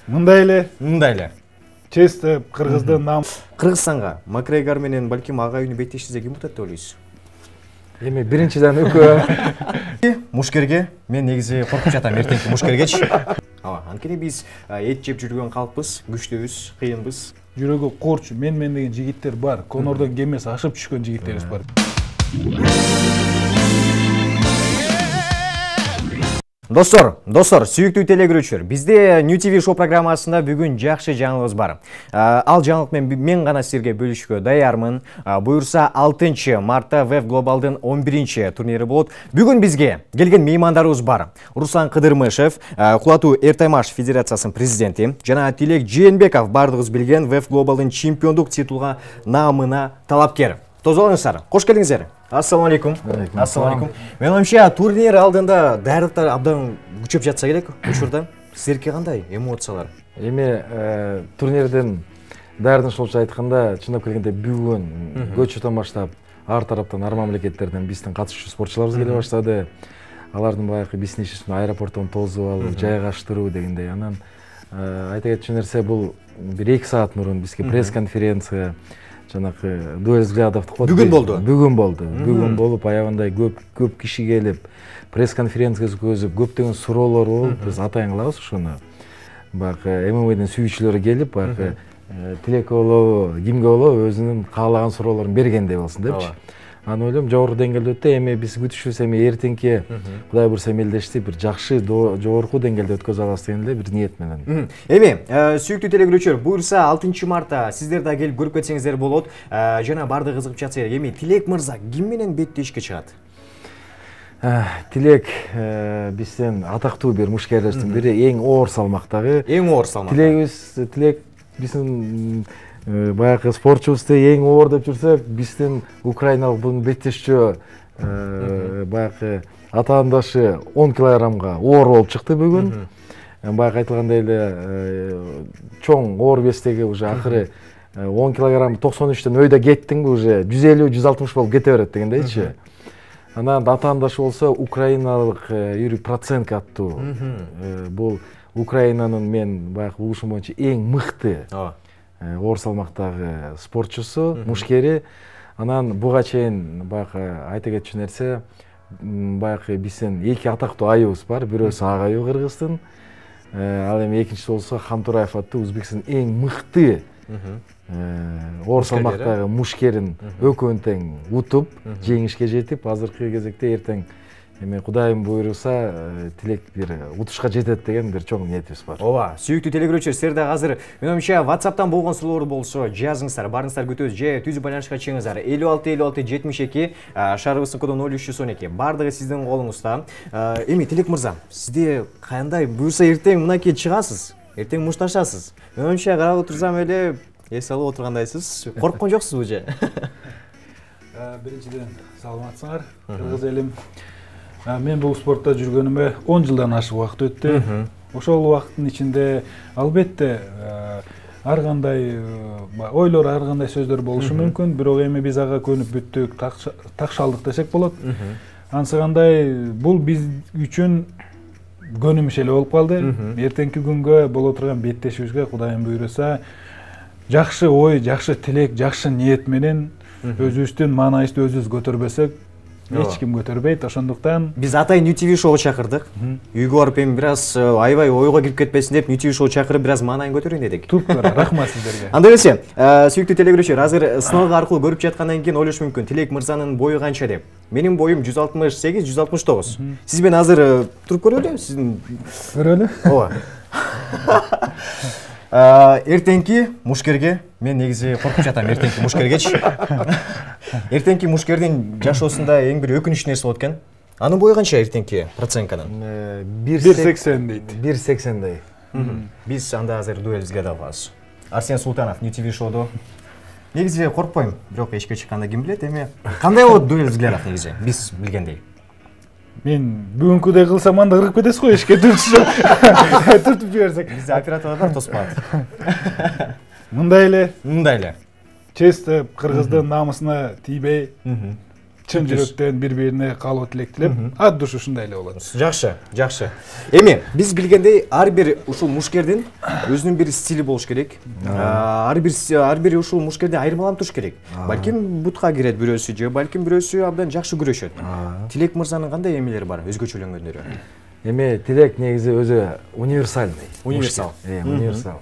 Мындай эле. Честеп Кыргыздын нам. Кыргызстанга Макгрегор менен балким агайыны беттешсе ким утат деп ойлойсуз? Эми биринчиден өкө. Мушкерге мен негизи коркуп жатам эртеңки мушкергечи. Анткени биз эт жеп жүргөн калкпыз, күчтүүбүз, кыйынбыз. Жүрөгү корчу, мен деген жигиттер бар. Конордон кемеси ашып түшкөн жигиттерибиз бар. Достор, сүйүктүү телекөрүүчүлөр, бизде New TV шоу программасында бүгүн жакшы жаңылыгыбыз бар. Ал жаңылык мен гана силерге бөлүшкө даярмын. Буюрса 6 мартта Web Global'дын 11 турнири болот. Бүгүн бизге келген меймандарыбыз бар. Руслан Кыдырмышев, Кулатуу Эртаймаш Федерациясынын президенти, жана Тилек Жээнбеков, бардыгыбыз билген Web Global'дын чемпиондук титулга наамына талапкер. Тозолуңуздар, кош келиңиздер. Ассаламу алейкум. Мен оюмча турнир алдында даярдыктар абдан күчөп жатса керек учурда. Силерге кандай эмоциялар? Эми турнирдин даярдыгы болчу айтканда, чындап келгенде бүгүн көчөтөн баштап ар тараптан ар мамлекеттерден биздин катышуучу спортчуларыбыз келе баштады. Алардын баягы биздин ишин аэропорттон тосуп алып, жайгаштыруу дегендей. Анан айта кетчү нерсе бул 1-2 саат мурун бизге пресс-конференция жанакы дуэль взглядовду кот. Бүгүн болду. Бүгүн болуп, аябындай көп киши келип, пресс-конференция өткөзүп, көптөгөн суроолор болуп, биз атайын кылабыз ушуну. Баягы ММАдын сүйүүчүлөрү келип, баягы тилекке болобу, кимге болобу өзүнүн каалаган суроолорун бергендей болсун депчи. Аны ойлойм, жогорку деңгээлде өттү. Эми биз күтүшүбүз эми эртеңки Кудай буйрса мелдешти бир жакшы жогорку деңгээлде өткөзө алабыз деген эле бир ниет менен. Эми сүйүктүү телекөрүүчүлөр, буйрса 6 мартта сиздер да келип көрүп кетсеңиздер болот. Жана бардыгы кызыгып жатса керек. Эми Тилек мырза ким менен беттешке чыгат? Тилек биздин атактуу бир мушкерлердин бири, эң оор салмактагы. Тилек биздин баягы спортчубузду эң оор деп жүрсөк, биздин украиналык бунун беттешчү баягы атаандашы 10 килограммга оор болуп чыкты бүгүн. Баягы айтылгандай эле чоң оор вестеги уже акыры 10 килограмм 93төн өйдө кеттиңби уже 150-160 болуп кете берет дегендейчи. Анан атаандашы болсо украиналык Юрий Проценко аттуу. Бул Украинанын мен баягы угушум боюнча эң мыкты оор салмактагы спортчусу, мушкери. Анан буга чейин баягы айта кетчү нерсе, баягы биздин 2 атактуу айыбыз бар. Бирөөсү ак айыбы Кыргыздын, ал эми экинчиси болсо Хамтураев аттуу Өзбекстин эң мыкты оор салмактагы мушкерин экөөнү тең утуп, жеңишке жетип, азыркы кезекте эртең эми Кудайым буйруса Тилек бир утушка жетет деген бир чоң ниетибиз бар. Ооба, сүйүктүү телекөрүүчүлөр, силер да азыр менимче WhatsApp'тан болгон суроолор болсо жазыңыздар, барыңыздар күтөбүз, же түзүп байланышка чыгыңыздар. 56 шаарыбыздын коду 0312. Бардыгы сиздин колуңузда. Эми Тилек мырза, сизде кандай буйруса эртең мынакей чыгасыз, эртең мушташасыз. Менимче карап отурсам эле эс алып отургандайсыз. Корккон жоксузбу же? Биринчиден саламатсыңар, кыргыз элим. Мен бул спортто жүргөнүмө 10 жылдан ашык убакыт өттү. Ошол убакыттын ичинде албетте ар кандай ойлор, ар кандай сөздөр болушу мүмкүн, бирок эми биз ага көнүп бүттүк, такшалдык десек болот. Ансыгандай бул биз үчүн көнүмүш эле болуп калды. Эртеңки күнгө боло турган беттешибизге Кудайым буйруса жакшы ой, жакшы тилек, жакшы ниет менен өзүбүздүн маанайыбызды өзүбүз көтөрбөсөк эч ким көтөрбөйт. Ошондуктан биз атай New TV шоуга чакырдык. Үйгө барып эми бир аз аябай ойго кирип кетпесин деп New TV шоу чакырып бир аз маанайын көтөрөйүн дедик. Туптар, рахмат сиздерге. Анда эмесе, сүйүктүү телекөрүүчүлөр, азыр сыналгы аркылуу көрүп жаткандан кийин ойлош мүмкүн, Тилек мырзанын бою канча деп. Менин боюм 168-169. Сиз мен азыр туруп көрөлү, сиздин көрөлү. Ооба. Эртеңки мушкерге мен негизи коркуп жатам, эртеңки мушкергечи. Эртеңки мушкердин жашоосунда эң бир өкүнүчтүү нерсе болот экен. Анын бою канча эртеңки процентканын? 180 дейт. 180 дей. Биз анда азыр дуэль взглядов алабыз. Арсен Султанов New TV шоудо. Негизи коркпойм, бирок эшикке чыкканда ким билет эми. Кандай болот дуэль взглядов негизи? Биз билгендей. Мен бүгүнкүдөй кылсам анда кырып кетесиз го, эшикке түртүп жиберсек. Бизде операторлор тоспойт. Мындай эле. Честеп Кыргыздын намысына тийбей, чын жүрөктөн бири-бирине каалоо тилек тилеп, ат душ ушундай эле болот. Жакшы, жакшы. Эми биз билгендей ар бир ушул мушкердин өзүнүн бир стили болуш керек. Ар бир ушул мушкерди айырмаланып туруш керек. Балким бутка кирет бирөөсү же балким бирөөсү абдан жакшы күрөшөт. Тилек мырзанын кандай эмелери бар, өзгөчөлөнгөндөрү? Эми Тилек негизи өзү универсальный. Универсал. Универсал.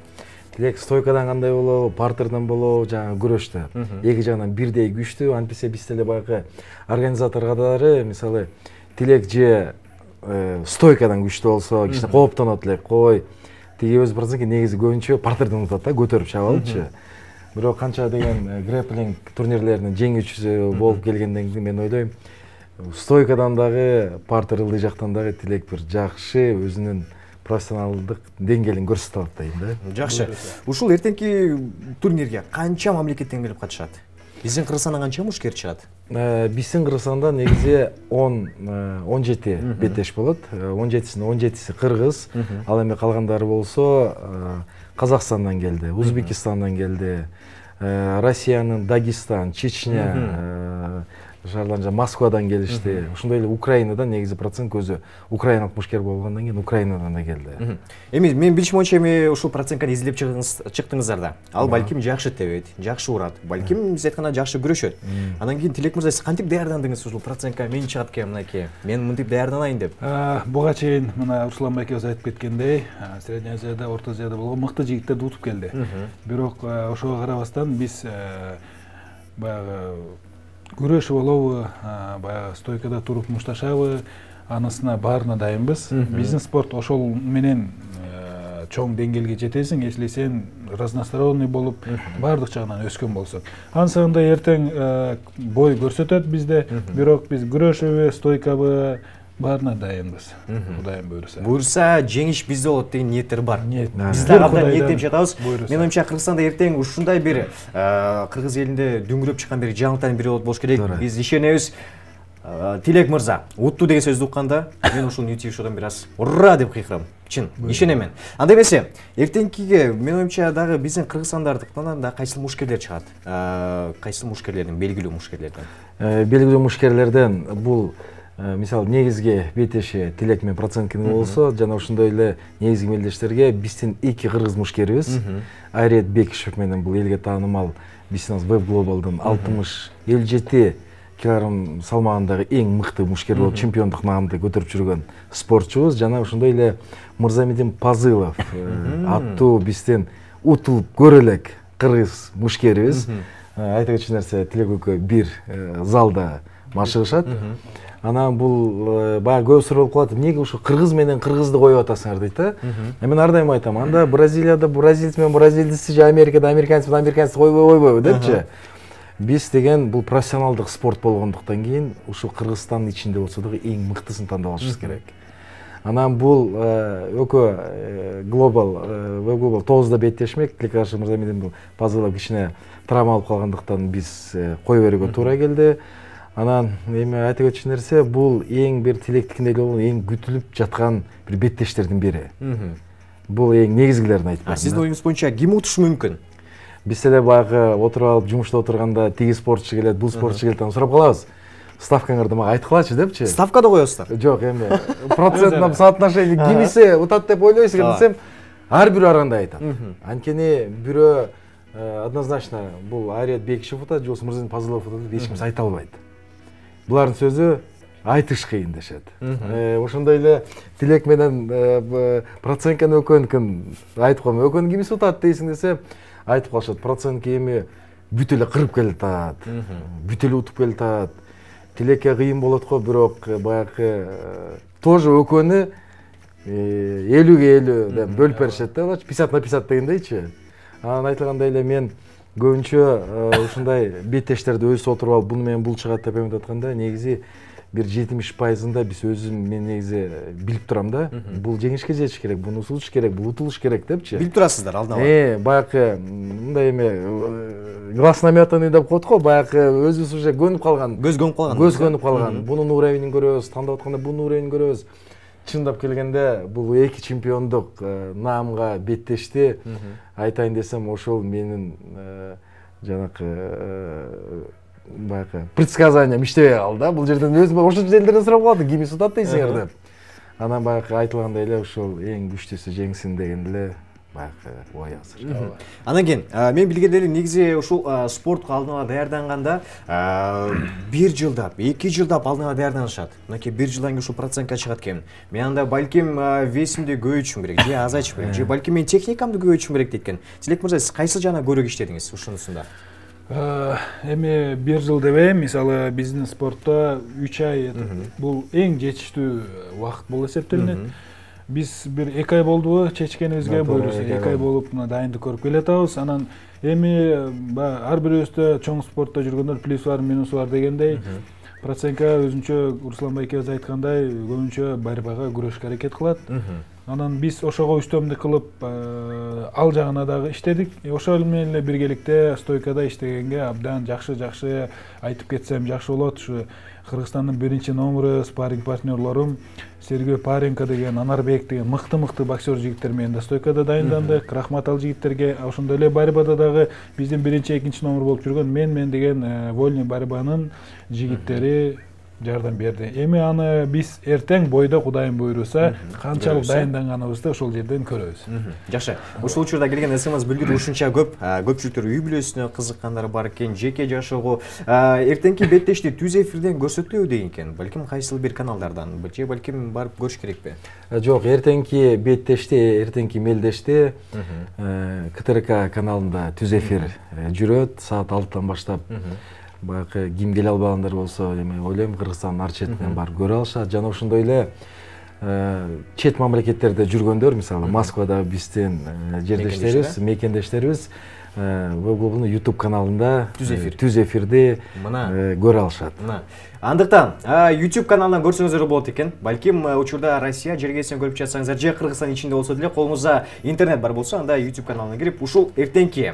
Тилек стойкадан кандай болобу, партерден болобу, жаңы күрөштө. Эки жагынан бирдей күчтүү, антисе биз деле баягы организатор катары, мисалы, Тилек же стойкадан күчтүү болсо, кичине кооптонот элек, кой. Тиги өз процентке негизи көбүнчө партерден утат да, көтөрүп чаап алчы. Бирок канча деген грэпплинг турнирлеринин жеңүүчүсү болуп келгенден кийин мен ойлойм, стойкадан дагы, партер ылдый жактан дагы Тилек бир жакшы өзүнүн профессионалдык деңгээлин көрсөтө алат дейм да. Жакшы. Ушул эртеңки турнирге канча мамлекеттен келип катышат? Биздин Кыргызстандан канча мушкер чыгат? Биздин Кыргызстанда негизи 17 беттеш болот. 17си кыргыз, ал эми калгандары болсо Казакстандан келди, Узбекистандан келди, Россиянын Дагестан, Чечня, шаарлардан Москвадан келишти. Ошондой эле Украинадан негизи процент көзү украиналык мушкер болгондон кийин Украинадан да келди. Эми мен билишим боюнча эми ушул процентканы изилдеп чыктыңыздар да. Ал балким жакшы тебет, жакшы урат, балким биз айтканда жакшы күрөшөт. Анан кийин Тилек мырза сиз кантип даярдандыңыз ушул процентка мен чыгат экен мынакей, мен мынтип даярданайын деп? Буга чейин мына Руслан байкебиз айтып кеткендей, Средний Азияда, Орто Азияда болгон мыкты жигиттерди утуп келди. Бирок ошого карабастан биз баягы күрөшүп болобу, баягы стойкада туруп мушташабы, анысына баарына дайынбыз. Биздин спорт ошол менен чоң деңгээлге жетесиң, если сен разносторонний болуп, баардык жагынан өскөн болсоң. Ансында эртең бой көрсөтөт бизде, бирок биз күрөшөбү, стойкабы, баарына дайынбыз. Кудайым буйруса. Буйруса жеңиш бизде болот деген ниеттер бар. Биз дагы абдан ниеттенип жатабыз. Менин оюмча Кыргызстанда эртең ушундай бир кыргыз элинде дүңгүрөп чыккан бир жаңылыктардын бири болуш керек. Биз ишенебиз. Тилек мырза, утту деген сөздү укканда, мен ушул YouTube шоудан бир аз ура деп кыйкырам. Чын, ишенемен. Анда эмесе, эртеңкиге менин оюмча дагы биздин кыргызстандардыктан да кайсыл мушкерлер чыгат? Кайсыл мушкерлерден, белгилүү мушкерлерден? Белгилүү мушкерлерден бул мисалы негизги бетеши Тилек менен проценткин болсо, жана ошондой эле негизги мелдештерге биздин эки кыргыз мушкерибиз, Айрет Бекишев менен бул элге таанымал биздин Web Global'дын 57 килограмм салмагындагы эң мыкты мушкер болуп чемпиондук наамды көтөрүп жүргөн спортчубуз, жана ошондой эле Мырзамедин Пазылов аттуу биздин утулуп көрө элек кыргыз мушкерибиз. Айта кетчү нерсе, Тилек экөө бир залда машыгышат. Анан бул баягы көп суроо болуп калат, эмнеге ушу кыргыз менен кыргызды коюп атасыңар дейт да. Мен ар дайым айтам, анда Бразилияда бразилец менен бразилецти же Америкада американец менен американецти койбойбу депчи. Биз деген бул профессионалдык спорт болгондуктан кийин ушул Кыргызстандын ичинде болсо дагы эң мыктысын тандап алышыбыз керек. Анан бул экөө Global 9да беттешмек, Тилек Мырзамедин Пазылов кичине травма алып калгандыктан биз кое берүүгө туура келди. Анан эми айта кетчү нерсе, бул эң бир Тилектикиндей эле болгон эң күтүлүп жаткан бир беттештердин бири. Бул эң негизгилерин айтып бердим. Сиздин оюңуз боюнча ким утушу мүмкүн? Биз эле баягы отуруп алып жумушта отурганда тиги спортчу келет, бул спортчу келет, анан сурап калабыз. Ставкаңарды мага айтып депчи. Ставка да коесуздар? Жок, эми процентном соотношении кимиси утат деп ойлойсуз десем, ар бирөө ар кандай айтат. Анткени бирөө однозначно бул Айрет Бекишев утат, же болбосо Мырзамедин Пазылов утат деп эч ким айта албайт. Булардын сөзү айтыш кыйын дешет. Ошондой эле Тилек менен процентканы экөөнүкүн айтып коем. Экөөнү кимиси утат дейсиң десе, айтып калышат. Процентки эми бүт эле кырып келатат. Бүт эле утуп келатат. Тилекке кыйын болот го, бирок баягы тоже экөөнү 50-ге 50 деп бөлүп беришет да, 50 на 50 дегендейчи. Анан айтылгандай эле мен көбүнчө ушундай беттештерди өзү отуруп алып, буну менен бул чыгат деп эметип атканда, негизи бир 70%-ында биз өзүм мен негизи билип турам да. Бул жеңишке жетиш керек, буну усулуш керек, бул утулуш керек депчи. Билип турасыздар алдын ала. Баягы мындай эме глаз наметанный деп коет го, баягы өзүбүз уже көнүп калган. Көз көнүп калган. Бунун уровенин көрөбүз, тандап атканда бунун уровенин көрөбүз. Чындап келгенде бул эки чемпиондук наамга беттешти. Айтайын десем, ошол менин жанакы баягы предсказанием иштебей калды да. Бул жерден өзүм ошол жерден сурап калды, кимиси утат дейсиңер деп. Анан баягы айтылгандай эле ушул эң күчтүүсү жеңсин деген эле баягы ой азыр. Анан кийин мен билгенде эле негизи ушул спортко алдыга даярданганда 1 жылдап, 2 жылдап алдыга даярданышат. Мынакей 1 жылдан кийин ушул процентке чыгат экен. Мен анда балким весимди көбөйтүшүм керек, же азайтышым керек, же балким мен техникамды көбөйтүшүм керек дейт экен. Тилек мырза, сиз кайсы жагына көбүрөөк иштедиңиз ушунусунда? Эми 1 жыл дебейм, мисалы биздин спортто 3 ай бул эң жетиштүү убакыт болуп эсептелинет. Биз бир 2 ай болдубу чечкенибизге, буюрса 2 ай болуп мына дайындык көрүп келатабыз. Анан эми ар бирөөбүздө чоң спортто жүргөндөр плюс бар, минус бар дегендей. Процентка өзүнчө Руслан байкебиз айткандай, көбүнчө борьбага күрөшкө аракет кылат. Анан биз ошого үстөмдүк кылып ал жагына дагы иштедик. Ошол менен эле биргеликте стойкада иштегенге абдан жакшы айтып кетсем жакшы болот. Ушу Кыргызстандын биринчи номеру спарринг партнерлорум Сергей Паренко деген, Анарбек деген мыкты боксер жигиттер менен да стойкада дайындандык. Рахмат ал жигиттерге. Ошондой эле борьбада дагы биздин биринчи, экинчи номер болуп жүргөн мен деген вольный борьбанын жигиттери жардам берди. Эми аны биз эртең бойдо Кудайым буйруса канчалык дайынданганыбызды ошол жерден көрөбүз. Жакшы. Ушул учурда келген СМС билдирүү ушунча көп. Көпчүлүктөр үй бүлөсүнө кызыккандар бар экен, жеке жашоого. Эртеңки беттешти түз эфирден көрсөтүлөбү деген экен. Балким кайсыл бир каналдардан, же балким барып көрүш керекпи? Жок, эртеңки беттешти, эртеңки мелдешти КТРК каналында түз эфир жүрөт, саат 6-тан баштап. Баягы ким келе албагандар болсо, эми ойлойм Кыргызстандын ар четинен барып көрө алышат. Жана ошондой эле чет мамлекеттерде жүргөндөр, мисалы Москвада биздин жердештерибиз, мекендештерибиз Google YouTube каналында түз эфирди көрө алышат. Андыктан YouTube каналынан көрсөңүздөр болот экен. Балким учурда Россия жергесинен көрүп жатсаңыздар, же Кыргызстан ичинде болсо деле колуңузда интернет бар болсо, анда YouTube каналына кирип, ушул эртеңки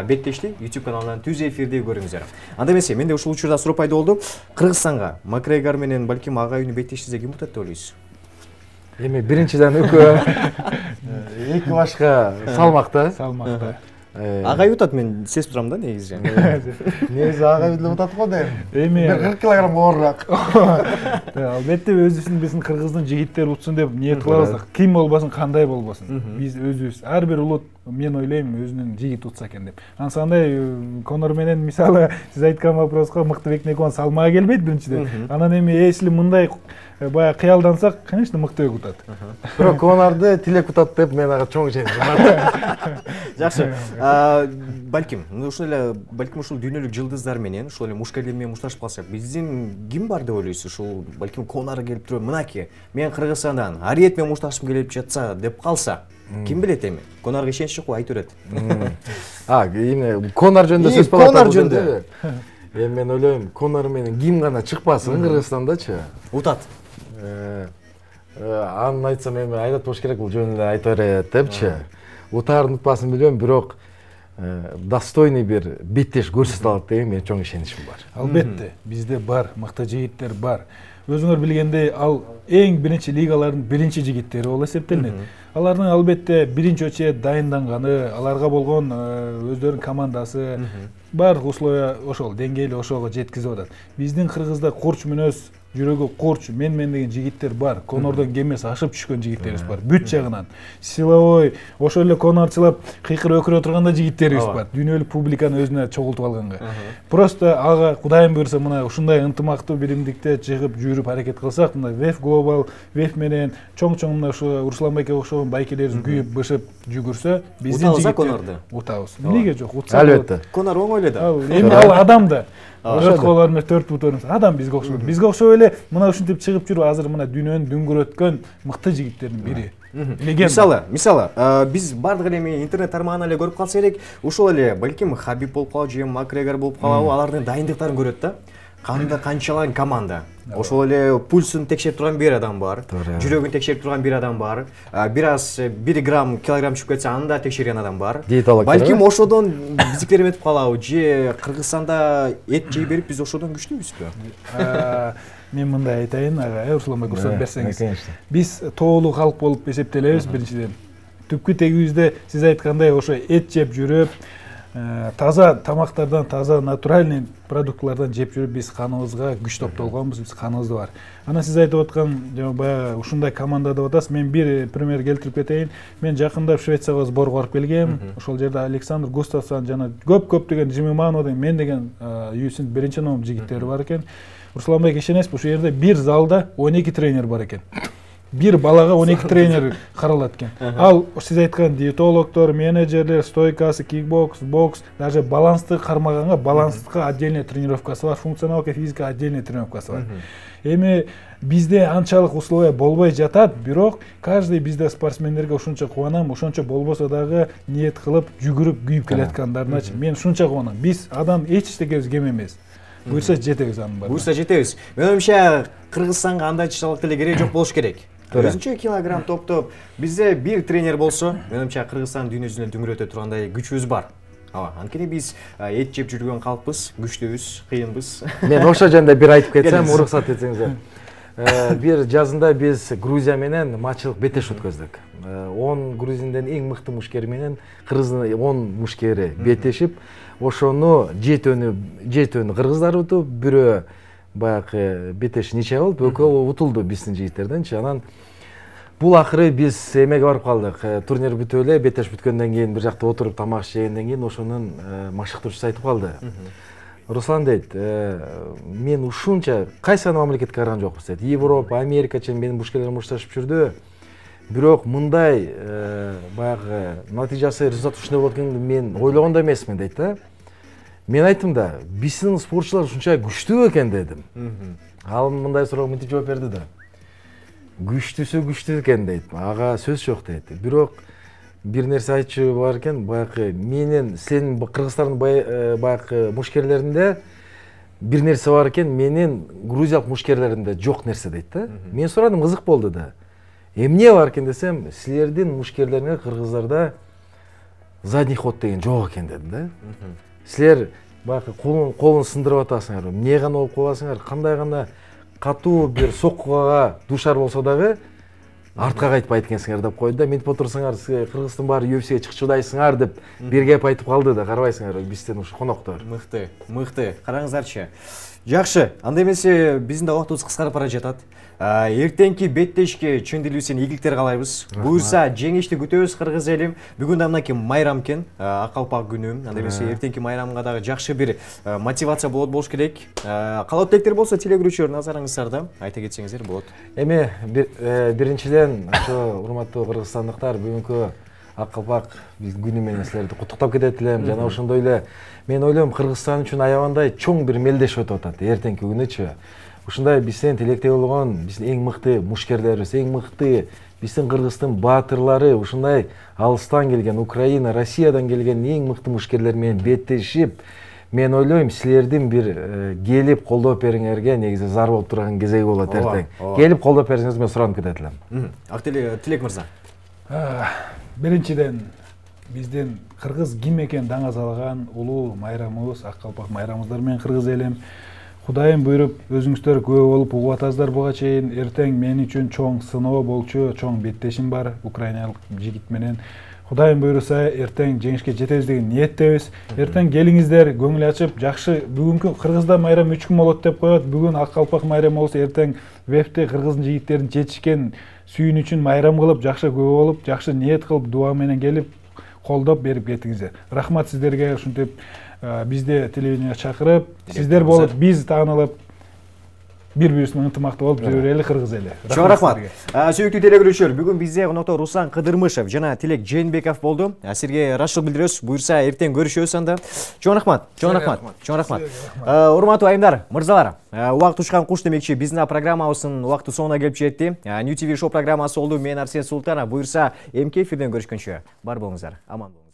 беттешти YouTube каналынан түз эфирди көрүңүздөр. Анда эмесе, менде ушул учурда суроо пайда болду. Кыргызстанга Макгрегор менен балким агайыны беттештиде ким утат деп ойлойсуз? Эми биринчиден эки башка салмакта. Агай утат, мен сезип турам да негизи. Негизи агай деле утат го дейм. Эми 40 килограмм оорураак. Албетте өзүбүздүн биздин Кыргыздын жигиттери утсын деп ниет кылабыз. Ким болбосун, кандай болбосун. Биз өзүбүз ар бир улут, мен ойлойм, өзүнүн жигит утса экен деп. Ансандай Конор менен мисалы сиз айткан вопроска Мыктыбек Некон салмага келбейт биринчиден. Анан эми если мындай баягы кыялдансак, конечно, Мыктыбек утат. Бирок Конорду Тилек утат деп мен ага чоң ишенем. Жакшы. Балким, ушул эле балким ушул дүйнөлүк жылдыздар менен, ушул эле мушкерлер менен мушташып калсак, биздин ким бар деп ойлойсуз? Ушул балким Конор келип туруп, мынакей, мен Кыргызстандан Ариет менен мушташым келип жатса деп калса, ким билет эми? Конорго ишенич жок, айтып берет. Эми Конор жөнүндө сөз болот. Конор жөнүндө. Эми мен ойлойм, Конор менен ким гана чыкпасын Кыргызстандачы. Утат. Аны айтсам эми айдатпаш керек, бул жөнүндө айта берет депчи. Утарын утпасын билбейм, бирок достойный бир беттеш көрсөтө алат деген менин чоң ишеничим бар. Албетте, бизде бар, мыкты жигиттер бар. Өзүңөр билгендей, ал эң биринчи лигалардын биринчи жигиттери болуп эсептелинет. Алардын албетте биринчи очередь дайынданганы, аларга болгон өздөрүнүн командасы бар условия ошол деңгейли ошого жеткизип атат. Биздин Кыргызда курч мүнөз, жүрөгү курч, мен деген жигиттер бар. Конордон кемес ашып түшкөн жигиттерибиз бар. Бүт жагынан. Силовой, ошол эле Конорчулап кыйкыр өкүрө турганда жигиттерибиз бар. Дүйнөлүк публиканы өзүнө чогултуп алганга. Просто ага Кудайым буйруса мына ушундай ынтымактуу биримдикте чыгып жүрүп аракет кылсак, мына VF Global, VF менен чоң мына ушу Руслан байке окшогон байкелерибиз күйүп бышып жүгүрсө, биздин жигиттер утабыз. Эмнеге жок? Утса албетте. Конор оңой эле да. Эми ал адам да. Өрт колор менен 4 бутон адам бизге окшойт. Бизге окшоп эле мына ушинтип чыгып жүрүп азыр мына дүйнөнү дүңгүрөткөн мыкты жигиттердин бири. Мисалы, биз бардык эле эми интернет тармагынан эле көрүп калса керек, ушул эле балким Хабиб болуп калабы, же Макгрегор болуп калабы, алардын дайындыктарын көрөт да. Канчалык команда. Ошол эле пульсун текшерип турган бир адам бар, жүрөгүн текшерип турган бир адам бар, бир аз 1 грамм, килограмм чыгып кетсе аны да текшерген адам бар. Балким ошодон биздикилер эметип калабы, же Кыргызстанда эт жей берип биз ошодон күчтүүбүзбү? Мен мындай айтайын, Руслан бай уруксат берсеңиз. Биз тоолуу калк болуп эсептелебиз биринчиден. Түпкү тегибизде сиз айткандай ошо эт жеп жүрүп, таза тамактардан, таза натуральный продуктлардан жеп жүрүп биз каныбызга күч топтолгонбуз, биз каныбызда бар. Анан сиз айтып аткан баягы ушундай команда деп атасыз. Мен бир пример келтирип кетейин. Мен жакында Швецияга сборго барып келгем. Ошол жерде Александр Густавсон жана көп-көптөгөн Жими Манодон, мен деген UFC биринчи номер жигиттери бар экен. Русланбек ишенесизби, ушул жерде бир залда 12 тренер бар экен. Бир балага 12 тренер каралат экен. Ал сиз айткан диетологдор, менеджерлер, стойкасы, кикбокс, бокс, даже балансты кармаганга баланстыкка отдельный тренировкасы бар, функционалка, физика отдельный тренировкасы бар. Эми бизде анчалык условия болбой жатат, бирок каждый бизде спортсмендерге ушунча кубанам, ошончо болбосо дагы ниет кылып жүгүрүп күйүп келаткандарыначы мен ушунча кубанам. Биз адам эч иштегебиз кем эмес. Буйрса жетебиз анын баары. Буйрса жетебиз. Менимче Кыргызстанга андай чычалык деле кереги жок болуш керек. Өзүнчө килограмм топтоп бизде бир тренер болсо, менимче Кыргызстан дүйнө жүзүнө дүңүрөтө тургандай күчүбүз бар. Анткени биз эт жеп жүргөн калкпыз, күчтүүбүз, кыйынбыз. Мен ошо жөнүндө бир айтып кетсем, уруксат этсеңиздер. Бир жазында биз Грузия менен матчылык бетеш өткөздүк. 10 Грузиядын эң мыкты мушкери менен Кыргыздын 10 мушкери бетешип, ошону жетөөнү кыргыздар утуп, бирөө баягы бетеш ниче болуп, экөө утулду биздин жигиттерденчи. Анан бул акыры биз эмеге барып калдык. Турнир бүтүп эле, бетеш бүткөндөн кийин бир жакта отуруп тамак жегенден кийин ошонун машыктыруучусу айтып калды. Руслан дейт, мен ушунча кайсы мамлекетке караган жокпуз дейт. Европа, Америка чейин менин мушкерлерим мушташып жүрдү. Бирок мындай баягы натыйжасы, результат ушундай болот экенин мен ойлогон да эмесмин дейт да. Мен айттым да, биздин спортчулар ушунча күчтүү экен дедим. Ал мындай суроого мынтип жооп берди да. Күчтүү экен дейт. Ага сөз жок дейт. Бирок бир нерсе айтчу бар экен, баягы менин сенин Кыргызстандын баягы мушкерлеринде бир нерсе бар экен, менин грузиялык мушкерлеримде жок нерсе дейт да. Мен сурадым, кызык болду да. Эмне бар экен десем, силердин мушкерлериңер Кыргыздарда задний ход деген жок экен дедим да. Силер баягы колун сындырып атасыңар, эмне гана болуп каласыңар, кандай гана катуу бир соккуга душар болсо дагы артка кайтпайт экенсиңер деп койду да. Мынтип отурсаңар, Кыргыздын баары UFC'ге чыкчудайсыңар деп бир кеп айтып калды да. Карабайсыңар, бизден ушу коноктор. Мыкты. Караңыздарчы. Жакшы, анда эмесе биздин да убактыбыз кыскарып бара жатат. Эртеңки беттешке чын делүүсүн ийгиликтер каалайбыз. Буюрса жеңишти күтөбүз кыргыз элим. Бүгүн да мынакей майрам экен, ак калпак күнү. Анда эмесе эртеңки майрамга дагы жакшы бир мотивация болуш керек. Калоо тилектер болсо телегөрүүчүлөр назарыңыздарда айта кетсеңиздер болот. Эми биринчиден ошо урматтуу кыргызстандыктар, бүгүнкү ак калпак күнү менен силерди куттуктап кетет элем. Жана ошондой эле мен ойлойм Кыргызстан үчүн аябандай чоң бир мелдеш өтүп атат эртеңки күнүчү. Ушундай бизден тилектей болгон биздин эң мыкты мушкерлерибиз, эң мыкты биздин Кыргыздын баатырлары, ушундай алыстан келген, Украина, Россиядан келген эң мыкты мушкерлер менен беттешип, мен ойлойм силердин бир келип колдоп бериңерге негизи зар болуп турган кезеги болот эртең. Келип колдоп берсеңиз мен суранып кетет элем. Тилек мырза. Биринчиден биздин кыргыз ким экен даңа салган улуу майрамыбыз, ак калпак майрамыбыздар менен кыргыз элим. Кудайым буйруп, өзүңүздөр күбө болуп угуп атасыздар буга чейин. Эртең мен үчүн чоң сыноо болчу, чоң беттешим бар украиналык жигит менен. Кудайым буйруса, эртең жеңишке жетебиз деген ниеттебиз. Эртең келиңиздер, көңүл ачып, жакшы. Бүгүнкү Кыргызда майрам 3 күн болот деп коет. Бүгүн ак калпак майрам болсо, эртең вебте кыргыздын жигиттерин жетишкен сүйүнүчүн майрам кылып, жакшы күбө болуп, жакшы ниет кылып, дуа менен келип, колдоп берип кетиңиздер. Рахмат сиздерге, ушинтип бизде телевидение чакырып, сиздер болуп, биз таанылып, бири-бирибиз менен ынтымактуу болуп жүрөлү кыргыз эли. Чоң рахмат. Сүйүктүү телегөрүүчүлөр, бүгүн бизде конокто Руслан Кыдырмышев жана Тилек Жээнбеков болду. Сизге ырашчылык билдиребиз. Буйрса эртең көрүшөбүз анда. Чоң рахмат. Урматтуу айымдар, мырзалар, убакыт учкан куш демекчи биздин программабыздын убакыты соңуна келип жетти. New TV шоу программасы болду. Мен Арсен Султанов. Буйрса эмки эфирден көрүшкөнчө бар болуңуздар. Аман болуңуздар.